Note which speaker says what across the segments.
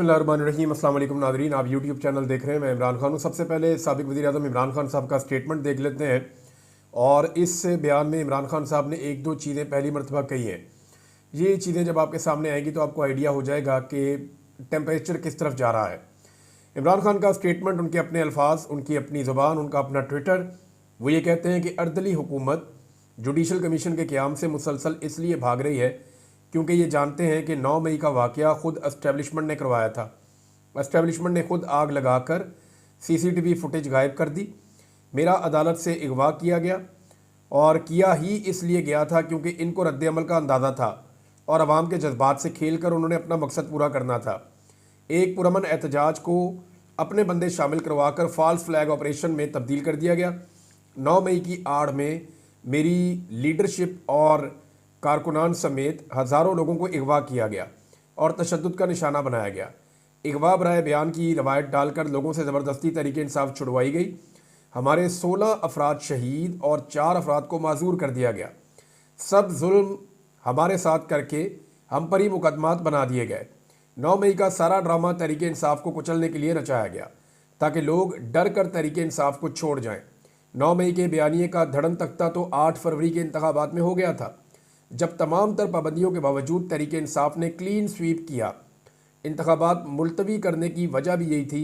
Speaker 1: बिस्मिल्लाहिर्रहमानिर्रहीम। अस्सलाम वालेकुम नाज़रीन, आप यूट्यूब चैनल देख रहे हैं। मैं इमरान खान हूँ। सबसे पहले साबिक़ वज़ीर-ए-आज़म इमरान खान साहब का स्टेटमेंट देख लेते हैं। और इस बयान में इमरान खान साहब ने एक दो चीज़ें पहली मरतबा कही हैं। ये चीज़ें जब आपके सामने आएंगी तो आपको आइडिया हो जाएगा कि टेम्परेचर किस तरफ जा रहा है। इमरान खान का स्टेटमेंट, उनके अपने अल्फाज, उनकी अपनी ज़ुबान, उनका अपना ट्विटर, वो ये कहते हैं कि अर्दली हुकूमत जुडिशल कमीशन के क़याम से मुसलसल इसलिए भाग रही है क्योंकि ये जानते हैं कि 9 मई का वाक़या ख़ुद एस्टेब्लिशमेंट ने करवाया था। एस्टेब्लिशमेंट ने खुद आग लगाकर सीसीटीवी फुटेज गायब कर दी। मेरा अदालत से अगवा किया गया और किया ही इसलिए गया था क्योंकि इनको रद्द अमल का अंदाज़ा था और अवाम के जज्बात से खेल कर उन्होंने अपना मकसद पूरा करना था। एक पुरअमन एहतजाज को अपने बंदे शामिल करवाकर फॉल्स फ्लैग ऑपरेशन में तब्दील कर दिया गया। 9 मई की आड़ में मेरी लीडरशिप और कारकुनान समेत हज़ारों लोगों को अगवा किया गया और तशद्दुद का निशाना बनाया गया। अगवा बराए बयान की रवायत डालकर लोगों से ज़बरदस्ती तरीके इंसाफ छुड़वाई गई। हमारे 16 अफराद शहीद और 4 अफराद को माजूर कर दिया गया। सब जुल्म हमारे साथ करके हम पर ही मुकदमात बना दिए गए। 9 मई का सारा ड्रामा तरीके इंसाफ को कुचलने के लिए रचाया गया ताकि लोग डर कर तरीके इंसाफ को छोड़ जाएं। 9 मई के बयानिए का धड़न तख्ता तो 8 फरवरी के इंतखाबात में हो गया था, जब तमाम तर पाबंदियों के बावजूद तरीके इंसाफ ने क्लीन स्वीप किया। इंतखाबात मुलतवी करने की वजह भी यही थी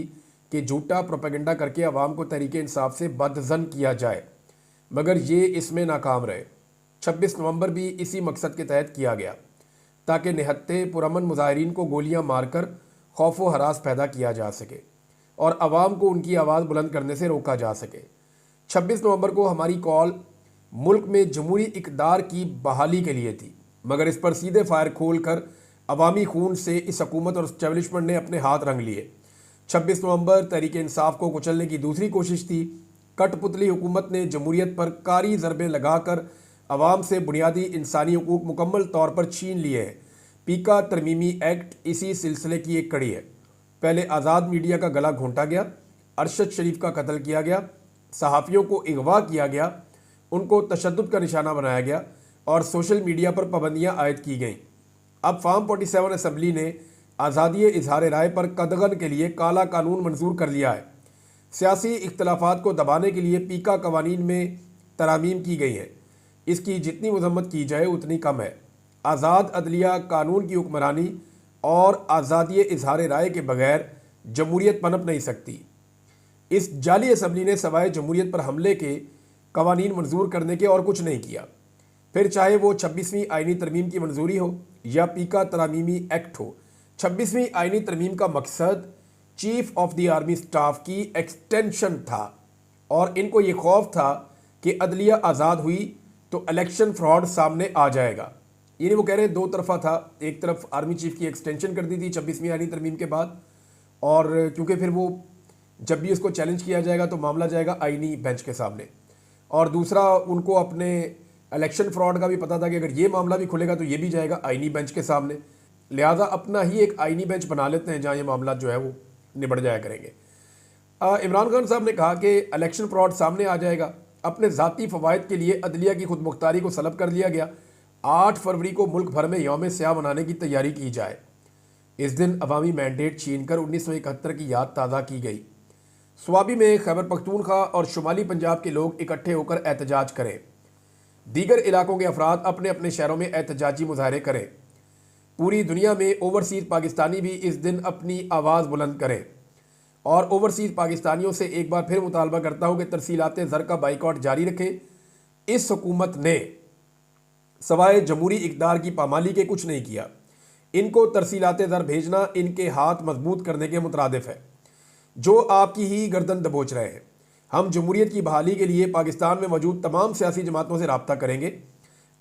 Speaker 1: कि झूठा प्रोपेगेंडा करके अवाम को तरीके इंसाफ से बदजन किया जाए, मगर ये इसमें नाकाम रहे। 26 नवंबर भी इसी मकसद के तहत किया गया ताकि निहत्ते पुरअमन मुजाहिरीन को गोलियां मारकर खौफ व हरास पैदा किया जा सके और अवाम को उनकी आवाज़ बुलंद करने से रोका जा सके। 26 नवंबर को हमारी कॉल मुल्क में जमहूरी इक़्तिदार की बहाली के लिए थी, मगर इस पर सीधे फायर खोल कर अवामी खून से इस हुकूमत और इस्टेब्लिशमेंट ने अपने हाथ रंग लिए। 26 नवंबर तहरीक इंसाफ को कुचलने की दूसरी कोशिश थी। कठपुतली हुकूमत ने जमहूरियत पर कारी ज़रबे लगाकर अवाम से बुनियादी इंसानी हकूक़ मुकम्मल तौर पर छीन लिए हैं। पीका तरमीमी एक्ट इसी सिलसिले की एक कड़ी है। पहले आज़ाद मीडिया का गला घोंटा गया, अरशद शरीफ का कत्ल किया गया, सहाफ़ियों को अगवा किया गया, उनको तशद्दुद का निशाना बनाया गया और सोशल मीडिया पर पाबंदियाँ आयद की गईं। अब फार्म 47 असम्बली ने आज़ादी इजहार राय पर कदगन के लिए काला कानून मंजूर कर लिया है। सियासी इख्तलाफात को दबाने के लिए पीका कवानीन में तरामीम की गई हैं। इसकी जितनी मजम्मत की जाए उतनी कम है। आज़ाद अदलिया, कानून की हुक्मरानी और आज़ादी इजहार राय के बगैर जमहूरियत पनप नहीं सकती। इस जाली असम्बली ने सवाए जमहूरियत पर हमले के कवानीन मंजूर करने के और कुछ नहीं किया। फिर चाहे वो 26वीं आइनी तरमीम की मंजूरी हो या पीका तरामीमी एक्ट हो, 26वीं आइनी तरमीम का मकसद chief of the army staff की एक्सटेंशन था और इनको ये खौफ था कि अदलिया आज़ाद हुई तो इलेक्शन फ्रॉड सामने आ जाएगा। यानी वो कह रहे हैं दो तरफा था। एक तरफ आर्मी चीफ की एक्सटेंशन कर दी थी 26वीं आइनी तरमीम के बाद, और क्योंकि फिर वो जब भी उसको चैलेंज किया जाएगा तो मामला जाएगा आइनी बेंच के सामने, और दूसरा उनको अपने इलेक्शन फ्रॉड का भी पता था कि अगर ये मामला भी खुलेगा तो ये भी जाएगा आइनी बेंच के सामने। लिहाजा अपना ही एक आइनी बेंच बना लेते हैं जहाँ ये मामला जो है वो निबट जाया करेंगे। इमरान खान साहब ने कहा कि इलेक्शन फ्रॉड सामने आ जाएगा। अपने ज़ाती फ़वाइद के लिए अदलिया की खुद मुख्तारी को सलब कर लिया गया। 8 फरवरी को मुल्क भर में यौम स्याह मनाने की तैयारी की जाए। इस दिन अवामी मैंडेट छीन कर 1971 की याद ताज़ा की गई। स्वाबी में खैबर पख्तूनख्वा और शुमाली पंजाब के लोग इकट्ठे होकर एहतजाज करें। दीगर इलाकों के अफराद अपने अपने शहरों में एहतजाजी मुजाहरे करें। पूरी दुनिया में ओवरसीज़ पाकिस्तानी भी इस दिन अपनी आवाज़ बुलंद करें। और ओवरसीज़ पाकिस्तानियों से एक बार फिर मुतालबा करता हूँ कि तरसीलात ज़र का बाइकआउट जारी रखें। इस हुकूमत ने सवाए जमहूरी इक़्तिदार की पामाली के कुछ नहीं किया। इनको तरसीलात ज़र भेजना इनके हाथ मजबूत करने के मुतरादिफ है, जो आपकी ही गर्दन दबोच रहे हैं। हम जमहूरियत की बहाली के लिए पाकिस्तान में मौजूद तमाम सियासी जमातों से रब्ता करेंगे।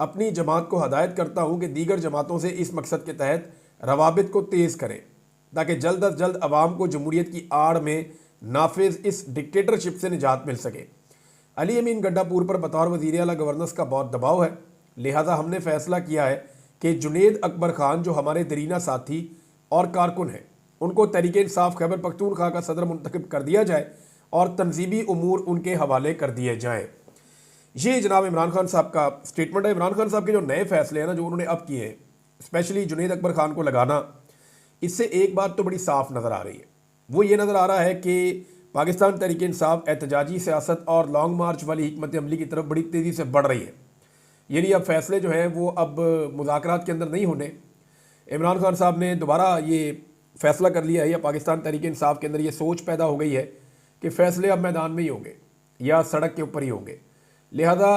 Speaker 1: अपनी जमात को हदायत करता हूँ कि दीगर जमातों से इस मकसद के तहत रवाबित को तेज़ करें ताकि जल्द अज जल्द अवाम को जमहूरियत की आड़ में नाफिज इस डिक्टेटरशिप से निजात मिल सके। अली अमीन गड्डापुर पर बतौर वज़ीर आला गवर्नेंस का बहुत दबाव है, लिहाजा हमने फैसला किया है कि जुनेद अकबर खान, जो हमारे दरीना साथी और कारकुन हैं, उनको तहरीक इंसाफ खैबर पख्तूनख्वा का सदर मुंतखब कर दिया जाए और तंजीमी उमूर उनके हवाले कर दिए जाएँ। ये जनाब इमरान खान साहब का स्टेटमेंट है। इमरान खान साहब के जो नए फैसले हैं ना, जो उन्होंने अब किए हैं, स्पेशली जुनेद अकबर खान को लगाना, इससे एक बात तो बड़ी साफ नज़र आ रही है, वो ये नज़र आ रहा है कि पाकिस्तान तहरीक इंसाफ एहतजाजी सियासत और लॉन्ग मार्च वाली हिकमत अमली की तरफ बड़ी तेज़ी से बढ़ रही है। यानी अब फैसले जो हैं वो अब मुज़ाकरात के अंदर नहीं होने। इमरान खान साहब ने दोबारा ये फैसला कर लिया है, या पाकिस्तान तहरीक इंसाफ के अंदर ये सोच पैदा हो गई है कि फ़ैसले अब मैदान में ही होंगे या सड़क के ऊपर ही होंगे। लिहाजा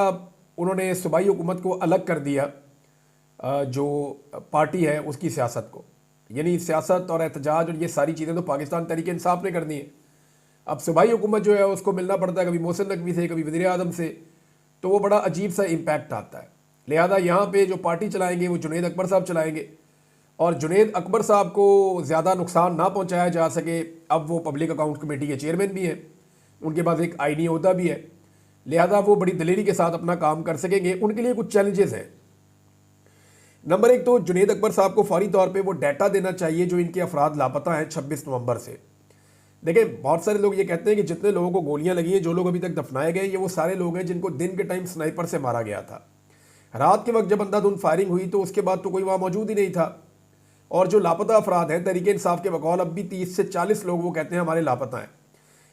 Speaker 1: उन्होंने सूबाई हुकूमत को अलग कर दिया जो पार्टी है उसकी सियासत को। यानी सियासत और एहतजाज और ये सारी चीज़ें तो पाकिस्तान तहरीक इंसाफ ने करनी है। अब सूबाई हुकूमत जो है उसको मिलना पड़ता है कभी मोहसिन नकवी से, कभी वज़ीर आज़म से, तो वो बड़ा अजीब सा इम्पैक्ट आता है। लिहाजा यहाँ पे जो पार्टी चलाएंगे वो जुनैद अकबर साहब चलाएंगे, और जुनैद अकबर साहब को ज़्यादा नुकसान ना पहुँचाया जा सके। अब वो पब्लिक अकाउंट कमेटी के चेयरमैन भी हैं, उनके पास एक आईनी ओहदा भी है, लिहाजा वो बड़ी दलेरी के साथ अपना काम कर सकेंगे। उनके लिए कुछ चैलेंजेस हैं। नंबर एक तो जुनैद अकबर साहब को फौरी तौर पे वो डाटा देना चाहिए जो इनके अफराद लापता हैं 26 नवंबर से। देखें, बहुत सारे लोग ये कहते हैं कि जितने लोगों को गोलियां लगी हैं, जो लोग अभी तक दफनाए गए, ये वो सारे लोग हैं जिनको दिन के टाइम स्नाइपर से मारा गया था। रात के वक्त जब अंधाधुंध फायरिंग हुई तो उसके बाद तो कोई वहाँ मौजूद ही नहीं था। और जो लापता अफराद हैं, तहरीक इंसाफ के बकौल अब भी 30 से 40 लोग वो कहते हैं हमारे लापता हैं।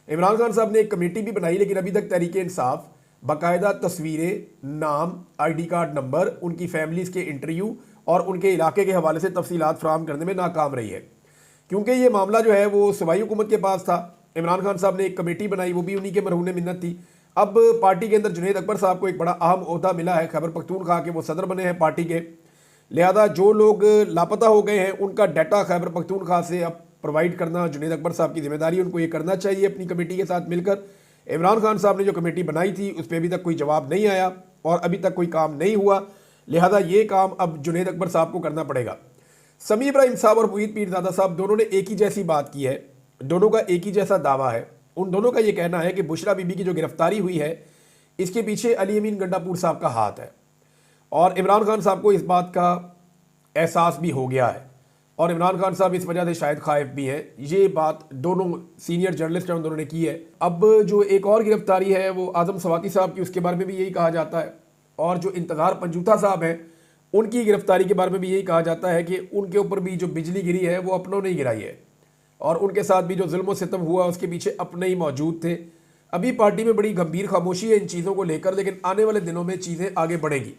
Speaker 1: इमरान खान साहब ने एक कमेटी भी बनाई, लेकिन अभी तक तहरीक इंसाफ बाकायदा तस्वीरें, नाम, ID कार्ड नंबर, उनकी फैमिलीज़ के इंटरव्यू और उनके इलाके के हवाले से तफसीलात फराहम करने में नाकाम रही है, क्योंकि ये मामला जो है वो सूबाई हुकूमत के पास था। इमरान खान साहब ने एक कमेटी बनाई, वो भी उन्हीं के मरहून मिन्नत थी। अब पार्टी के अंदर जुनैद अकबर साहब को एक बड़ा अहम ओहदा मिला है, खैबर पख्तूनख्वा के वो सदर बने हैं पार्टी के। लिहाजा जो लोग लापता हो गए हैं उनका डाटा खैबर पख्तूनख्वा से अब प्रोवाइड करना जुनैद अकबर साहब की जिम्मेदारी, उनको ये करना चाहिए अपनी कमेटी के साथ मिलकर। इमरान खान साहब ने जो कमेटी बनाई थी उस पर अभी तक कोई जवाब नहीं आया और अभी तक कोई काम नहीं हुआ। लिहाजा ये काम अब जुनैद अकबर साहब को करना पड़ेगा। समी इब्राहिम साहब और मुहीद पीरज़ादा साहब दोनों ने एक ही जैसी बात की है, दोनों का एक ही जैसा दावा है। उन दोनों का ये कहना है कि बुशरा बीबी की जो गिरफ्तारी हुई है इसके पीछे अली अमीन गंडापुर साहब का हाथ है, और इमरान खान साहब को इस बात का एहसास भी हो गया है, और इमरान खान साहब इस वजह से शायद खाइफ भी हैं। ये बात दोनों सीनियर जर्नलिस्ट हैं उन दोनों ने की है। अब जो एक और गिरफ्तारी है वो आज़म सवाती साहब की, उसके बारे में भी यही कहा जाता है, और जो इंतज़ार पंजूथा साहब हैं उनकी गिरफ्तारी के बारे में भी यही कहा जाता है कि उनके ऊपर भी जो बिजली गिरी है वो अपनों ने गिराई है, और उनके साथ भी जो जुल्म सितम हुआ उसके पीछे अपने ही मौजूद थे। अभी पार्टी में बड़ी गंभीर खामोशी है इन चीज़ों को लेकर, लेकिन आने वाले दिनों में चीज़ें आगे बढ़ेंगी।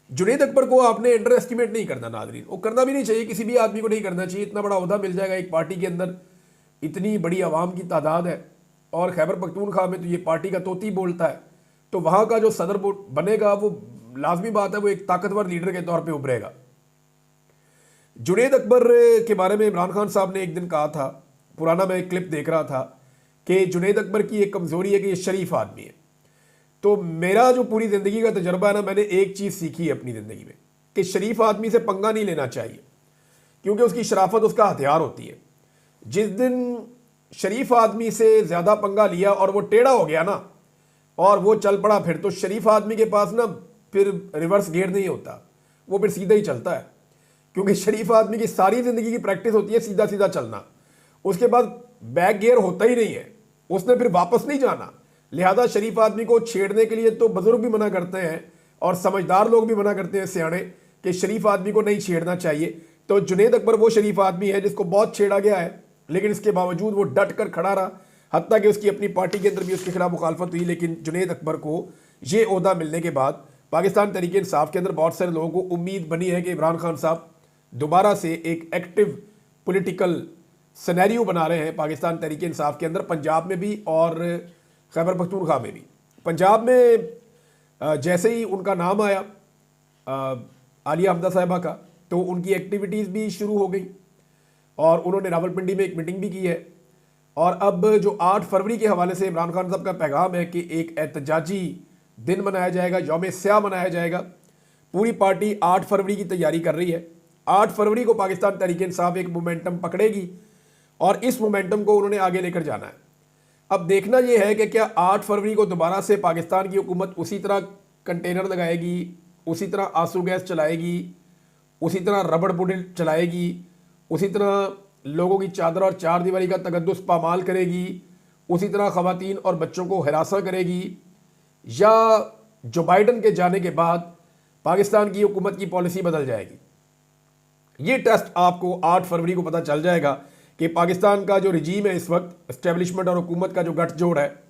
Speaker 1: जुनैद अकबर को आपने अंडर एस्टिमेट नहीं करना नाज़रीन, वो करना भी नहीं चाहिए, किसी भी आदमी को नहीं करना चाहिए। इतना बड़ा ओहदा मिल जाएगा एक पार्टी के अंदर, इतनी बड़ी आवाम की तादाद है, और खैबर पख्तूनख्वा में तो ये पार्टी का तोती बोलता है, तो वहाँ का जो सदर बनेगा वो लाजमी बात है वो एक ताकतवर लीडर के तौर पे उभरेगा। जुनैद अकबर के बारे में इमरान खान साहब ने एक दिन कहा था, पुराना मैं एक क्लिप देख रहा था, कि जुनैद अकबर की एक कमज़ोरी है कि ये शरीफ आदमी है। तो मेरा जो पूरी ज़िंदगी का तजर्बा है ना, मैंने एक चीज़ सीखी है अपनी ज़िंदगी में कि शरीफ आदमी से पंगा नहीं लेना चाहिए, क्योंकि उसकी शराफत उसका हथियार होती है। जिस दिन शरीफ आदमी से ज़्यादा पंगा लिया और वो टेढ़ा हो गया ना और वो चल पड़ा, फिर तो शरीफ आदमी के पास ना फिर रिवर्स गियर नहीं होता, वो फिर सीधा ही चलता है, क्योंकि शरीफ आदमी की सारी ज़िंदगी की प्रैक्टिस होती है सीधा सीधा चलना, उसके बाद बैक गियर होता ही नहीं है, उसने फिर वापस नहीं जाना। लिहाजा शरीफ आदमी को छेड़ने के लिए तो बुजुर्ग भी मना करते हैं और समझदार लोग भी मना करते हैं सियाणे कि शरीफ आदमी को नहीं छेड़ना चाहिए। तो जुनैद अकबर वो शरीफ आदमी है जिसको बहुत छेड़ा गया है, लेकिन इसके बावजूद वो डट कर खड़ा रहा, हत्ता कि उसकी अपनी पार्टी के अंदर भी उसके खिलाफ मुखालफत हुई। लेकिन जुनैद अकबर को ये ओहदा मिलने के बाद पाकिस्तान तहरीक इंसाफ के अंदर बहुत सारे लोगों को उम्मीद बनी है कि इमरान खान साहब दोबारा से एक एक्टिव पॉलिटिकल सिनेरियो बना रहे हैं पाकिस्तान तहरीक इंसाफ के अंदर, पंजाब में भी और खैबर पख्तूनख्वा में भी। पंजाब में जैसे ही उनका नाम आया आलिया हमदा साहिबा का, तो उनकी एक्टिविटीज़ भी शुरू हो गई और उन्होंने रावलपिंडी में एक मीटिंग भी की है। और अब जो 8 फरवरी के हवाले से इमरान खान साहब का पैगाम है कि एक एहतजाजी दिन मनाया जाएगा, यौम स्याह मनाया जाएगा। पूरी पार्टी 8 फरवरी की तैयारी कर रही है। 8 फरवरी को पाकिस्तान तहरीक इंसाफ एक मोमेंटम पकड़ेगी और इस मोमेंटम को उन्होंने आगे लेकर जाना है। अब देखना यह है कि क्या 8 फरवरी को दोबारा से पाकिस्तान की हुकूमत उसी तरह कंटेनर लगाएगी, उसी तरह आंसू गैस चलाएगी, उसी तरह रबड़ बुलेट चलाएगी, उसी तरह लोगों की चादर और चार दीवारी का तकद्दुस पामाल करेगी, उसी तरह ख़वातीन और बच्चों को हिरासा करेगी, या जो बाइडन के जाने के बाद पाकिस्तान की हुकूमत की पॉलिसी बदल जाएगी। ये टेस्ट आपको 8 फरवरी को पता चल जाएगा कि पाकिस्तान का जो रिजीम है इस वक्त, एस्टेब्लिशमेंट और हुकूमत का जो गठजोड़ है,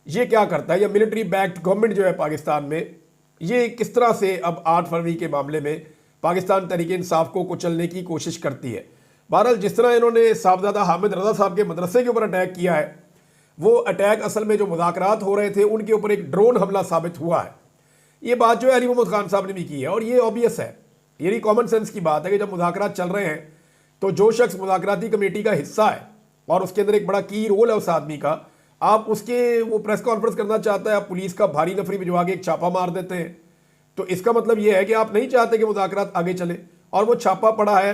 Speaker 1: ये क्या करता है, या मिलिट्री बैक्ड गवर्नमेंट जो है पाकिस्तान में, ये किस तरह से अब 8 फरवरी के मामले में पाकिस्तान तहरीक इंसाफ को कुचलने की कोशिश करती है। बहरहाल जिस तरह इन्होंने साहबजादा हामिद रजा साहब के मदरसे के ऊपर अटैक किया है, वो अटैक असल में जो मुज़ाकरात हो रहे थे उनके ऊपर एक ड्रोन हमला साबित हुआ है। ये बात जो है अली मोहम्मद खान साहब ने भी की है और ये ऑब्वियस है, ये कॉमन सेंस की बात है कि जब मुज़ाकरात चल रहे हैं तो जो शख्स मुज़ाकराती कमेटी का हिस्सा है और उसके अंदर एक बड़ा की रोल है उस आदमी का, आप उसके वो प्रेस कॉन्फ्रेंस करना चाहता है, आप पुलिस का भारी नफरी भिजवा के एक छापा मार देते हैं, तो इसका मतलब ये है कि आप नहीं चाहते कि मुज़ाकरात आगे चले। और वो छापा पड़ा है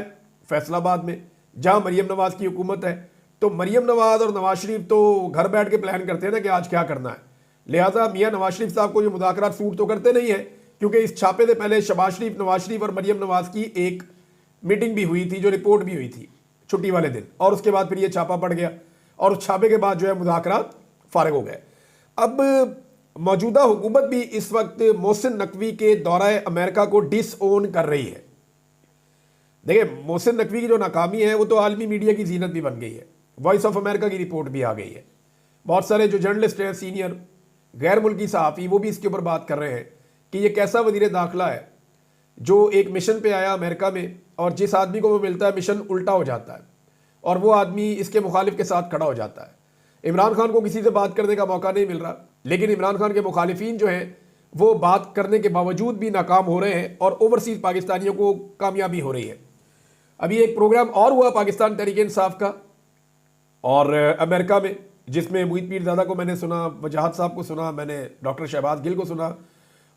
Speaker 1: फैसलाबाद में जहां मरियम नवाज की हुकूमत है। तो मरियम नवाज और नवाज शरीफ तो घर बैठ के प्लान करते हैं ना कि आज क्या करना है, लिहाजा मियाँ नवाज शरीफ साहब को ये मुज़ाकरात सूट तो करते नहीं है, क्योंकि इस छापे से पहले शहबाज शरीफ, नवाज शरीफ और मरियम नवाज की एक मीटिंग भी हुई थी, जो रिपोर्ट भी हुई थी छुट्टी वाले दिन, और उसके बाद फिर ये छापा पड़ गया और उस छापे के बाद जो है मुज़ाकरात फारिग हो गए। अब मौजूदा हुकूमत भी इस वक्त मोहसिन नकवी के दौरा अमेरिका को डिसओन कर रही है। देखिए, मोहसिन नकवी की जो नाकामी है वो तो आलमी मीडिया की जीनत भी बन गई है, वॉइस ऑफ अमेरिका की रिपोर्ट भी आ गई है, बहुत सारे जो जर्नलिस्ट हैं, सीनियर गैर मुल्की सहाफ़ी, वो भी इसके ऊपर बात कर रहे हैं कि ये कैसा वज़ीर दाखिला है जो एक मिशन पे आया अमेरिका में और जिस आदमी को वो मिलता है मिशन उल्टा हो जाता है और वो आदमी इसके मुखालिफ के साथ खड़ा हो जाता है। इमरान खान को किसी से बात करने का मौका नहीं मिल रहा, लेकिन इमरान खान के मुखालिफिन जो हैं वो बात करने के बावजूद भी नाकाम हो रहे हैं और ओवरसीज़ पाकिस्तानियों को कामयाबी हो रही है। अभी एक प्रोग्राम और हुआ पाकिस्तान तहरीक इंसाफ का और अमेरिका में, जिसमें मुईद पीरज़ादा को मैंने सुना, वजाहत साहब को सुना, मैंने डॉक्टर शहबाज गिल को सुना,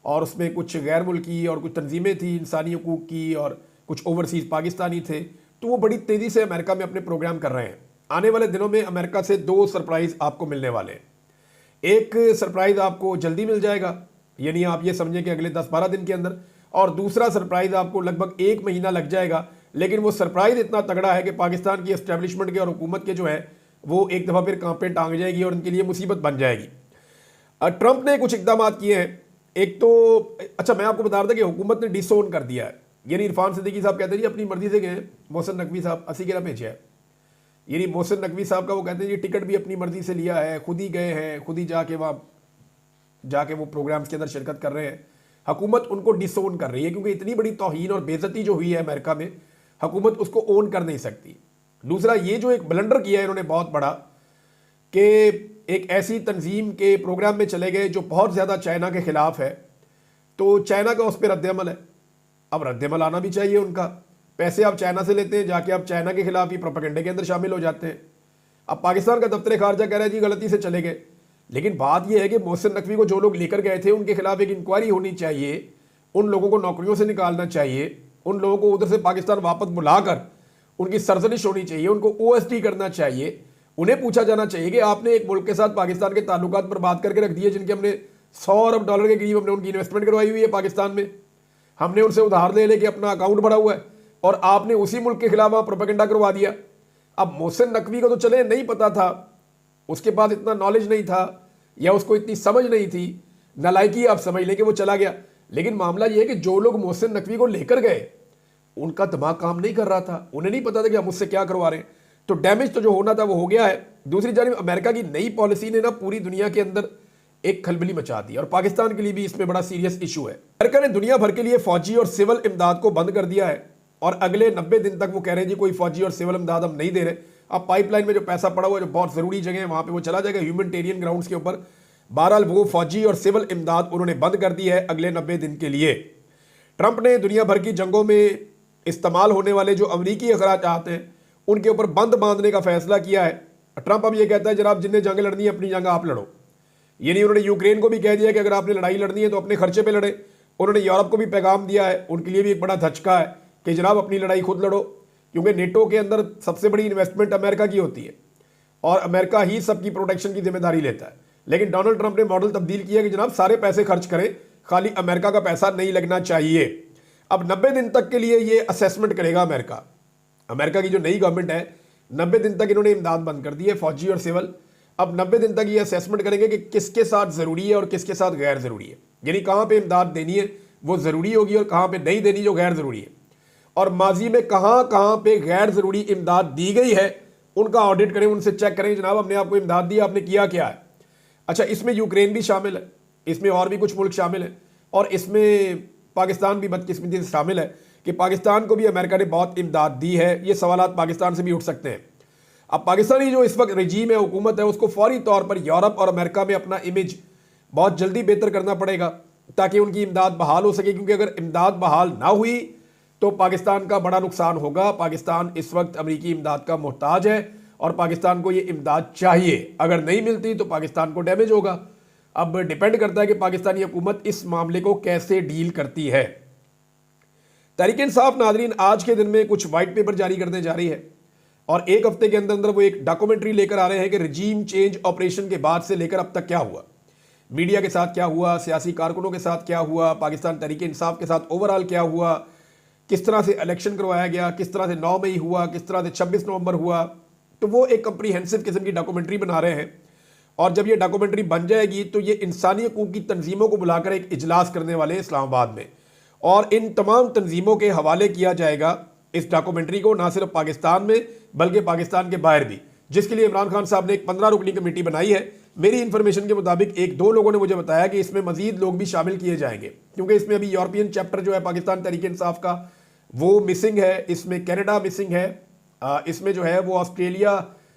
Speaker 1: और उसमें कुछ गैर मुल्की और कुछ तंजीमें थी इंसानी हकूक़ की और कुछ ओवरसीज़ पाकिस्तानी थे। तो वो बड़ी तेज़ी से अमेरिका में अपने प्रोग्राम कर रहे हैं। आने वाले दिनों में अमेरिका से 2 सरप्राइज़ आपको मिलने वाले हैं। एक सरप्राइज़ आपको जल्दी मिल जाएगा, यानी आप ये समझें कि अगले 10-12 दिन के अंदर, और दूसरा सरप्राइज़ आपको लगभग 1 महीना लग जाएगा, लेकिन वो सरप्राइज़ इतना तगड़ा है कि पाकिस्तान की एस्टेब्लिशमेंट के और हुकूमत के जो है वो एक दफ़ा फिर कांपे टांग जाएगी और उनके लिए मुसीबत बन जाएगी। ट्रंप ने कुछ इकदाम किए हैं। एक तो अच्छा, मैं आपको बता रहा था कि हुकूमत ने डिसोन कर दिया है, यानी इरफान सिद्दीकी साहब कहते हैं जी अपनी मर्जी से गए, मोहसिन नकवी साहब 80 के भेजा है, यानी मोहसिन नकवी साहब का वो कहते हैं जी टिकट भी अपनी मर्जी से लिया है, खुद ही गए हैं, खुद ही जाके वो प्रोग्राम्स के अंदर शिरकत कर रहे हैं। हुकूमत उनको डिसोन कर रही है क्योंकि इतनी बड़ी तौहीन और बेइज्जती जो हुई है अमेरिका में, हुकूमत उसको ओन कर नहीं सकती। दूसरा, ये जो एक ब्लंडर किया है इन्होंने बहुत बड़ा, कि एक ऐसी तंजीम के प्रोग्राम में चले गए जो बहुत ज़्यादा चाइना के ख़िलाफ़ है, तो चाइना का उस पर रद्दमल है। अब रद्दमल आना भी चाहिए उनका, पैसे आप चाइना से लेते हैं, जाके आप चाइना के खिलाफ ही प्रोपेगेंडे के अंदर शामिल हो जाते हैं। अब पाकिस्तान का दफ्तर खारजा कह रहा है जी गलती से चले गए, लेकिन बात यह है कि मोहसिन नकवी को जो लोग लेकर गए थे उनके खिलाफ एक इंक्वायरी होनी चाहिए, उन लोगों को नौकरियों से निकालना चाहिए, उन लोगों को उधर से पाकिस्तान वापस बुलाकर उनकी सरजनिश होनी चाहिए, उनको OST करना चाहिए, उन्हें पूछा जाना चाहिए कि आपने एक मुल्क के साथ पाकिस्तान के ताल्लुकात बर्बाद करके रख दिए, जिनके हमने $100 अरब के करीब हमने उनकी इन्वेस्टमेंट करवाई हुई है पाकिस्तान में, हमने उनसे उधार ले लेके अपना अकाउंट बढ़ा हुआ है, और आपने उसी मुल्क के खिलाफ वहाँ प्रोपेगेंडा करवा दिया। अब मोहसिन नकवी को तो चले नहीं पता था, उसके पास इतना नॉलेज नहीं था या उसको इतनी समझ नहीं थी, नालायकी आप समझ लें कि वो चला गया, लेकिन मामला ये है कि जो लोग मोहसिन नकवी को लेकर गए उनका दिमाग काम नहीं कर रहा था, उन्हें नहीं पता था कि हम उससे क्या करवा रहे हैं। तो डैमेज तो जो होना था वो हो गया है। दूसरी जानिब अमेरिका की नई पॉलिसी ने ना पूरी दुनिया के अंदर एक खलबली मचा दी और पाकिस्तान के लिए भी इसमें बड़ा सीरियस इशू है। अमेरिका ने दुनिया भर के लिए फौजी और सिविल इमदाद को बंद कर दिया है और अगले 90 दिन तक वो कह रहे हैं जी कोई फौजी और सिविल इमदाद हम नहीं दे रहे। अब पाइपलाइन में जो पैसा पड़ा हुआ है, जो बहुत ज़रूरी जगह है, वहाँ पे वो चला जाएगा ह्यूमैनिटेरियन ग्राउंड्स के ऊपर। बहरहाल वो फौजी और सिविल इमदाद उन्होंने बंद कर दी है अगले 90 दिन के लिए। ट्रंप ने दुनिया भर की जंगों में इस्तेमाल होने वाले जो अमरीकी अखराजात हैं उनके ऊपर बंद बांधने का फैसला किया है। ट्रंप अब ये कहता है जनाब जिन्हें जंग लड़नी है अपनी जंग आप लड़ो, यानी उन्होंने यूक्रेन को भी कह दिया कि अगर आपने लड़ाई लड़नी है तो अपने खर्चे पे लड़े। उन्होंने यूरोप को भी पैगाम दिया है, उनके लिए भी एक बड़ा धचका है कि जनाब अपनी लड़ाई खुद लड़ो, क्योंकि नेटो के अंदर सबसे बड़ी इन्वेस्टमेंट अमेरिका की होती है और अमेरिका ही सबकी प्रोटेक्शन की जिम्मेदारी लेता है। लेकिन डोनाल्ड ट्रंप ने मॉडल तब्दील किया कि जनाब सारे पैसे खर्च करें, खाली अमेरिका का पैसा नहीं लगना चाहिए। अब 90 दिन तक के लिए ये असेसमेंट करेगा अमेरिका। अमेरिका की जो नई गवर्नमेंट है 90 दिन तक इन्होंने इमदाद बंद कर दी है, फौजी और सिविल। अब 90 दिन तक ये असेसमेंट करेंगे कि किसके साथ ज़रूरी है और किसके साथ गैर ज़रूरी है, यानी कहाँ पे इमदाद देनी है वो ज़रूरी होगी और कहाँ पे नहीं देनी जो गैर ज़रूरी है। और माजी में कहां कहां पे गैर जरूरी इमदाद दी गई है उनका ऑडिट करें, उनसे चेक करें जनाब हमने आपको इमदाद दी, आपने किया क्या है। अच्छा, इसमें यूक्रेन भी शामिल है, इसमें और भी कुछ मुल्क शामिल है, और इसमें पाकिस्तान भी बदकिस्मती से शामिल है कि पाकिस्तान को भी अमेरिका ने बहुत इमदाद दी है। ये सवालात पाकिस्तान से भी उठ सकते हैं। अब पाकिस्तानी जो इस वक्त रजीम है, हुकूमत है, उसको फौरी तौर पर यूरोप और अमेरिका में अपना इमेज बहुत जल्दी बेहतर करना पड़ेगा ताकि उनकी इमदाद बहाल हो सके, क्योंकि अगर इमदाद बहाल ना हुई तो पाकिस्तान का बड़ा नुकसान होगा। पाकिस्तान इस वक्त अमेरिकी इमदाद का मोहताज है और पाकिस्तान को ये इमदाद चाहिए, अगर नहीं मिलती तो पाकिस्तान को डैमेज होगा। अब डिपेंड करता है कि पाकिस्तानी हुकूमत इस मामले को कैसे डील करती है। तहरीक इंसाफ नाजरीन आज के दिन में कुछ वाइट पेपर जारी करने जा रही है और एक हफ्ते के अंदर अंदर वो एक डॉक्यूमेंट्री लेकर आ रहे हैं कि रजीम चेंज ऑपरेशन के बाद से लेकर अब तक क्या हुआ, मीडिया के साथ क्या हुआ, सियासी कारकुनों के साथ क्या हुआ, पाकिस्तान तहरीक इंसाफ के साथ ओवरऑल क्या हुआ, किस तरह से इलेक्शन करवाया गया, किस तरह से 9 मई हुआ, किस तरह से 26 नवंबर हुआ। तो वो एक कंप्रीहेंसिव किस्म की डॉक्यूमेंट्री बना रहे हैं और जब ये डॉक्यूमेंट्री बन जाएगी तो ये इंसानी हकूक़ की तंजीमों को बुलाकर एक इजलास करने वाले इस्लामाबाद में, और इन तमाम तंजीमों के हवाले किया जाएगा इस डॉक्यूमेंट्री को, ना सिर्फ पाकिस्तान में बल्कि पाकिस्तान के बाहर भी, जिसके लिए इमरान खान साहब ने एक 15 रुकनी कमेटी बनाई है। मेरी इन्फॉर्मेशन के मुताबिक 1-2 लोगों ने मुझे बताया कि इसमें मजीद लोग भी शामिल किए जाएंगे, क्योंकि इसमें अभी यूरोपियन चैप्टर जो है पाकिस्तान तहरीक इंसाफ का वो मिसिंग है, इसमें कनाडा मिसिंग है, इसमें जो है वो ऑस्ट्रेलिया,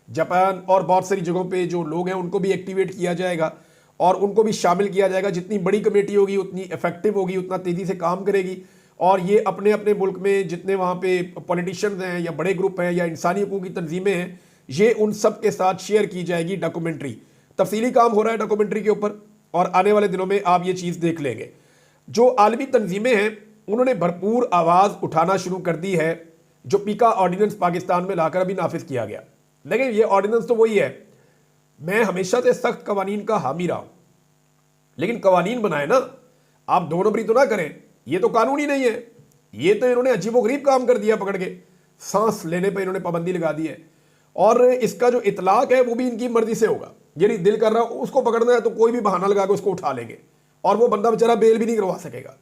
Speaker 1: जापान और बहुत सारी जगहों पे जो लोग हैं उनको भी एक्टिवेट किया जाएगा और उनको भी शामिल किया जाएगा। जितनी बड़ी कमेटी होगी उतनी इफेक्टिव होगी, उतना तेज़ी से काम करेगी और ये अपने अपने मुल्क में जितने वहाँ पे पॉलिटिशियंस हैं या बड़े ग्रुप हैं या इंसानी हकूक़ की तंजीमें हैं, ये उन सब के साथ शेयर की जाएगी डॉक्यूमेंट्री। तफसीली काम हो रहा है डॉक्यूमेंट्री के ऊपर और आने वाले दिनों में आप ये चीज़ देख लेंगे। जो आलमी तंजीमें हैं उन्होंने भरपूर आवाज़ उठाना शुरू कर दी है। जो पीका ऑर्डिनेंस पाकिस्तान में लाकर अभी नाफिज किया गया, लेकिन ये ऑर्डिनेंस तो वही है, मैं हमेशा से सख्त कवानीन का हामी रहा हूं, लेकिन कवानीन बनाए ना, आप 2 नंबरी तो ना करें। ये तो कानूनी नहीं है, ये तो इन्होंने अजीबोगरीब काम कर दिया, पकड़ के सांस लेने पर इन्होंने पाबंदी लगा दी है और इसका जो इतलाक है वो भी इनकी मर्जी से होगा। यानी दिल कर रहा उसको पकड़ना है तो कोई भी बहाना लगा के उसको उठा लेंगे और वो बंदा बेचारा बेल भी नहीं करवा सकेगा।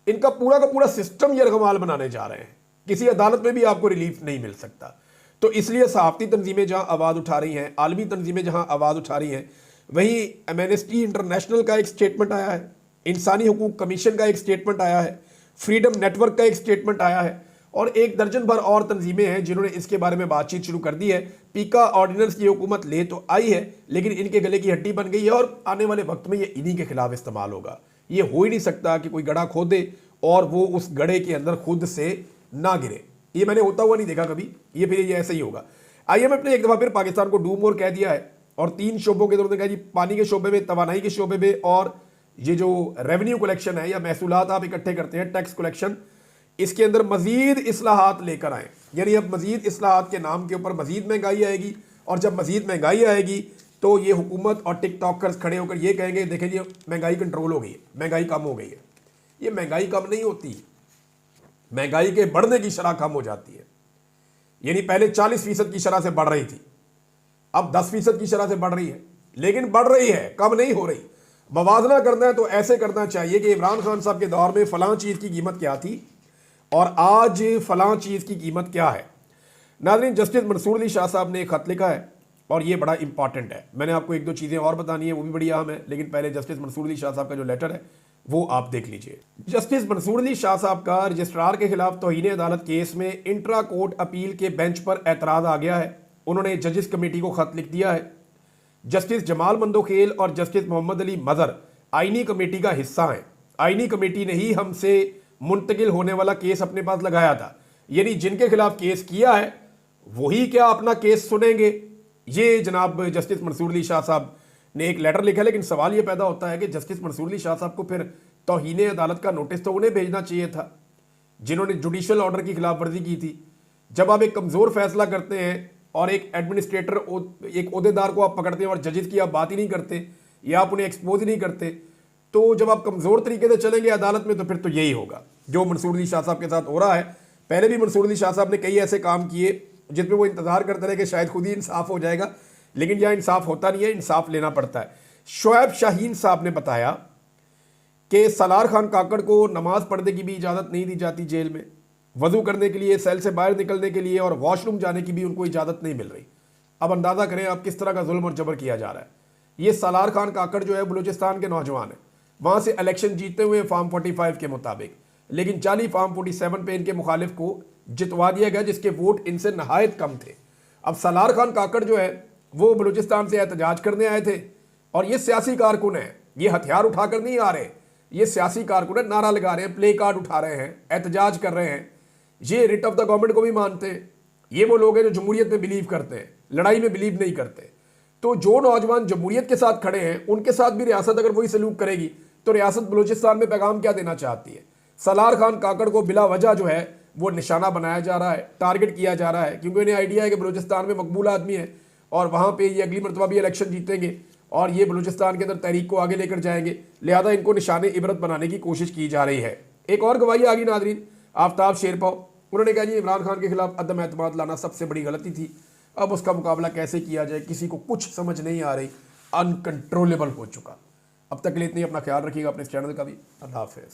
Speaker 1: इनका पूरा का पूरा सिस्टम ये रकमाल बनाने जा रहे हैं, किसी अदालत में भी आपको रिलीफ नहीं मिल सकता। तो इसलिए सहाफ़ती तंजीमें जहां आवाज़ उठा रही हैं, आलमी तंजीमें जहां आवाज़ उठा रही हैं, वहीं एमनेस्टी इंटरनेशनल का एक स्टेटमेंट आया है, इंसानी हकूक़ कमीशन का एक स्टेटमेंट आया है, फ्रीडम नेटवर्क का एक स्टेटमेंट आया है और एक दर्जन भर और तंजीमें हैं जिन्होंने इसके बारे में बातचीत शुरू कर दी है। पीका ऑर्डिनेंस की हुकूमत ले तो आई है, लेकिन इनके गले की हड्डी बन गई है और आने वाले वक्त में ये इन्हीं के खिलाफ इस्तेमाल होगा। ये हो ही नहीं सकता कि कोई गड्ढा खोदे और वो उस गड्ढे के अंदर खुद से ना गिरे। ये मैंने होता हुआ नहीं देखा कभी, ये फिर ये ऐसा ही होगा। IMF ने एक दफ़ा फिर पाकिस्तान को डू मोर कह दिया है और 3 शोबों के उन्होंने कहा जी, पानी के शोबे में, तवानाई के शोबे में और ये जो रेवेन्यू कलेक्शन है या महसूलात आप इकट्ठे करते हैं, टैक्स कलेक्शन, इसके अंदर मजीद इस्लाहात लेकर आए। यानी अब मजीद इस्लाहात के नाम के ऊपर मजीद महंगाई आएगी और जब मजीद महंगाई आएगी तो ये हुकूमत और टिकटॉकर्स खड़े होकर ये कहेंगे देखें जी महंगाई कंट्रोल हो गई है, महंगाई कम हो गई है। ये महंगाई कम नहीं होती, महंगाई के बढ़ने की शरह कम हो जाती है। यानी पहले 40% की शरह से बढ़ रही थी, अब 10% की शरह से बढ़ रही है, लेकिन बढ़ रही है, कम नहीं हो रही। मवाजना करना है तो ऐसे करना चाहिए कि इमरान खान साहब के दौर में फलां चीज़ की कीमत क्या थी और आज फलां चीज़ की कीमत क्या है। नाज़रीन, जस्टिस मंसूर अली शाह साहब ने एक खत लिखा है और ये बड़ा इंपॉर्टेंट है। मैंने आपको 1-2 चीज़ें और बतानी है, वो भी बड़ी अहम है, लेकिन पहले जस्टिस मंसूर अली शाह साहब का जो लेटर है वो आप देख लीजिए। जस्टिस मंसूर अली शाह साहब का रजिस्ट्रार के खिलाफ तौहीन अदालत केस में इंट्रा कोर्ट अपील के बेंच पर एतराज़ आ गया है। उन्होंने जजिस कमेटी को खत लिख दिया है। जस्टिस जमाल मंदोखेल और जस्टिस मोहम्मद अली मदर आईनी कमेटी का हिस्सा हैं। आईनी कमेटी ने ही हमसे मुंतकिल होने वाला केस अपने पास लगाया था, यानी जिनके खिलाफ केस किया है वही क्या अपना केस सुनेंगे। ये जनाब जस्टिस मंसूर अली शाह साहब ने एक लेटर लिखा, लेकिन सवाल ये पैदा होता है कि जस्टिस मंसूर अली शाह साहब को फिर तौहीन अदालत का नोटिस तो उन्हें भेजना चाहिए था जिन्होंने जुडिशल ऑर्डर की खिलाफ वर्जी की थी। जब आप एक कमज़ोर फैसला करते हैं और एक एडमिनिस्ट्रेटर, एक ओहदेदार को आप पकड़ते हैं और जजेस की आप बात ही नहीं करते या आप उन्हें एक्सपोज ही नहीं करते, तो जब आप कमज़ोर तरीके से चलेंगे अदालत में तो फिर तो यही होगा जो मंसूर अली शाह साहब के साथ हो रहा है। पहले भी मंसूर अली शाह साहब ने कई ऐसे काम किए जिसमें वो इंतज़ार करते रहे कि शायद खुद ही इंसाफ हो जाएगा, लेकिन यह इंसाफ होता नहीं है, इंसाफ लेना पड़ता है। शोएब शाहीन साहब ने बताया कि सलार खान काकड़ को नमाज पढ़ने की भी इजाज़त नहीं दी जाती जेल में। वजू करने के लिए, सेल से बाहर निकलने के लिए और वॉशरूम जाने की भी उनको इजाज़त नहीं मिल रही। अब अंदाज़ा करें आप किस तरह का जुल्म और जबर किया जा रहा है। ये सालार खान काकड़ जो है बलूचिस्तान के नौजवान है, वहाँ से इलेक्शन जीतते हुए फार्म 45 के मुताबिक, लेकिन 40 फार्म 47 पे इनके मुखालिफ को जितवा दिया गया, जिसके वोट इनसे नहायत कम थे। अब सालार खान काकड़ जो है वो बलूचिस्तान से एहतजाज करने आए थे, और ये सियासी कारकुन है, ये हथियार उठाकर नहीं आ रहे, ये सियासी कारकुन है, नारा लगा रहे हैं, प्ले कार्ड उठा रहे हैं, एहतजाज कर रहे हैं, ये रिट ऑफ द गवर्नमेंट को भी मानते हैं। ये वो लोग हैं जो जमहूरियत में बिलीव करते हैं, लड़ाई में बिलीव नहीं करते। तो जो नौजवान जमहूरियत के साथ खड़े हैं, उनके साथ भी रियासत अगर वही सलूक करेगी तो रियासत बलूचिस्तान में पैगाम क्या देना चाहती है। सालार खान काकड़ को बिला वजह जो है वो निशाना बनाया जा रहा है, टारगेट किया जा रहा है, क्योंकि इन्हें आइडिया है कि बलूचिस्तान में मकबूल आदमी है और वहाँ पे ये अगली मरतबा भी इलेक्शन जीतेंगे और ये बलूचिस्तान के अंदर तहरीक को आगे लेकर जाएंगे, लिहाजा इनको निशाने इबरत बनाने की कोशिश की जा रही है। एक और गवाही आ गई नादरीन, आफ्ताब शेरपाव, उन्होंने कहा जी इमरान खान के खिलाफ अदम एतमाद लाना सबसे बड़ी गलती थी, अब उसका मुकाबला कैसे किया जाए किसी को कुछ समझ नहीं आ रही, अनकंट्रोलेबल हो चुका। अब तक के लिए इतनी, अपना ख्याल रखिएगा, अपने इस चैनल का भी। अल्लाह हाफ़िज़।